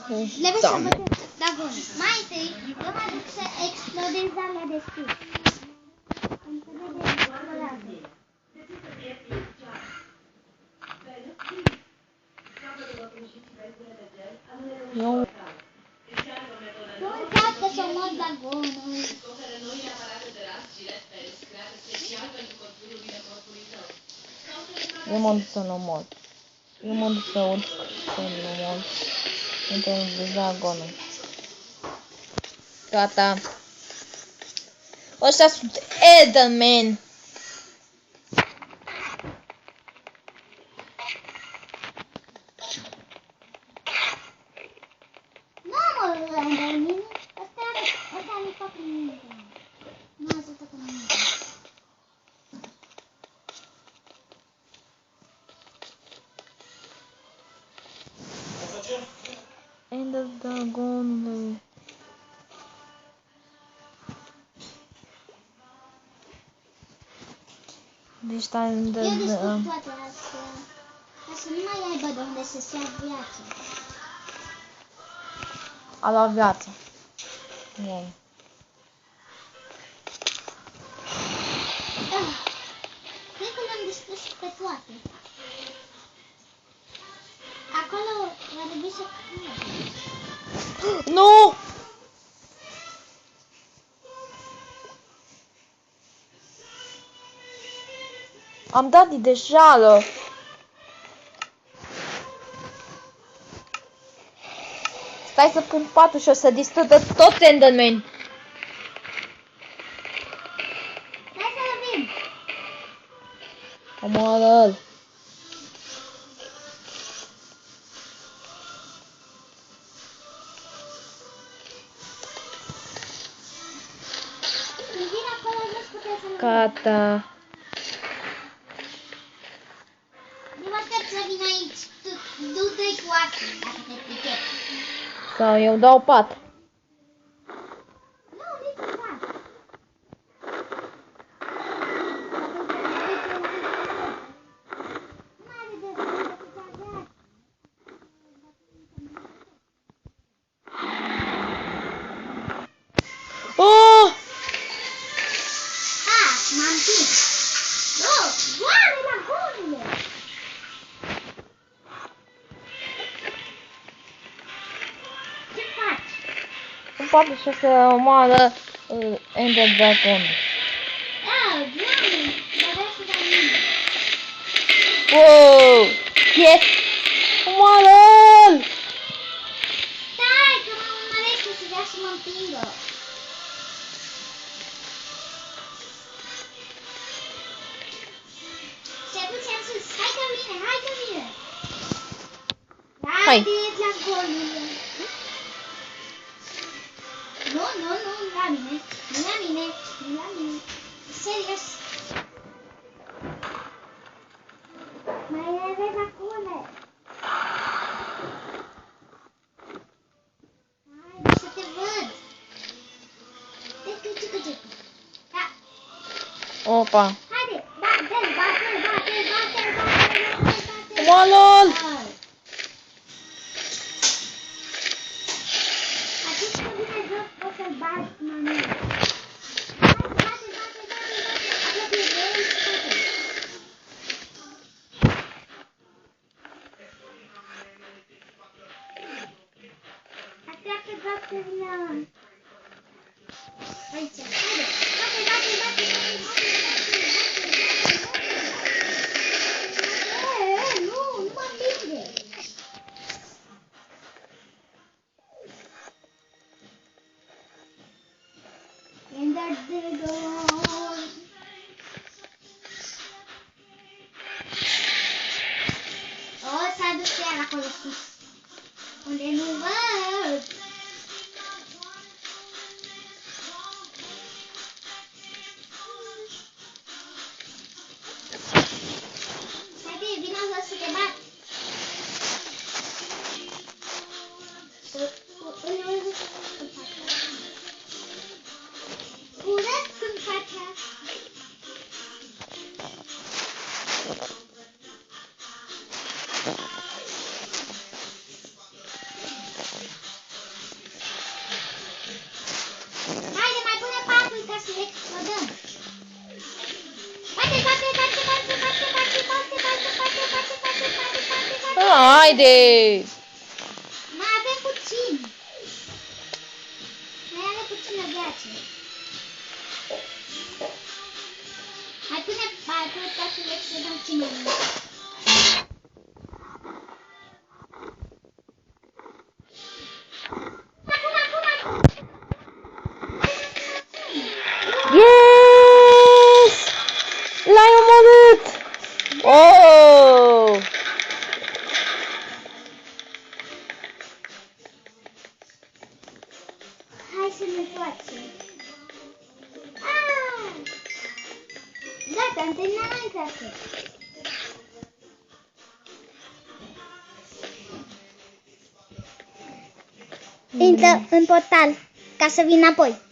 Trebuie să bătăm dragonul. Mai întâi, eu mă duc să explodez alea de sus. Eu... Nu încearcă să omor dragonul. Eu mă duc să-l omor. Eu mă duc să urc să-l omor. Între dragonul. Gata. Ăștia sunt Enderman. Nu mă Enderman. Ăsta nu fac nimic. Nu ajută cu nimic. Ender dragonule. Deci ta Ender... Eu descurc toate astea. Ca să nu mai aibă de unde să-și ia viață. A luat viață. Wow. Cred că le-am distrus pe toate. Acolo va trebui să cadă. Nu! Am dat de șală. Stai să pun patul și o să distrugă toți Enderman. Hai să vin. Omoară-l. Vin acolo, nu-ți puteți să-l vin. Gata. Nu mă aștept să vin aici. Du-te cu asta, dacă te pricepi. Sau eu dau pat. Nu, niciun caz. Nu mai are de viață. Oh! M-am prins. Nu, doare la gonule. Ce faci? Pun patul și o să omoară Ender Dragon. Doamne, mă vrea să dau mine. Wow! Yes! Omoară-l! Stai, că mă urmărește să vrea să mă împingă. Se duce în sus. Hai că vine, hai că vine. Hai. Haideți la golule. Nu, nu, nu, nu la mine. Nu la mine, nu la mine. Serios. Mai aveți acolo. Hai, să te văd. Ticu. Da. Opa! Haide, bate-l. Omoară-l! Atunci când vine jos, poți să-l bați manual. Hai, bate. Apropie de el și bate-l. Așteaptă doar să vină aici. Haide, bate. Nu mă împinge. Ender Dragon. S-a dus chiar acolo sus. Unde nu văd. Haide, vino jos să te bat. Urăsc când faci asta. îl explodăm. Bate, bate, bate, bate, bate, bate, bate, bate, bate, bate, bate, bate, bate, bate. Haide! Mai avem puțin. Mai are puțină viață. Mai putea să le explodăm și mai mult. Yes! L-ai omorât! Oh! Hai să ne facem. Gata, am terminat Minecraft-ul. Intră în portal ca să vin înapoi.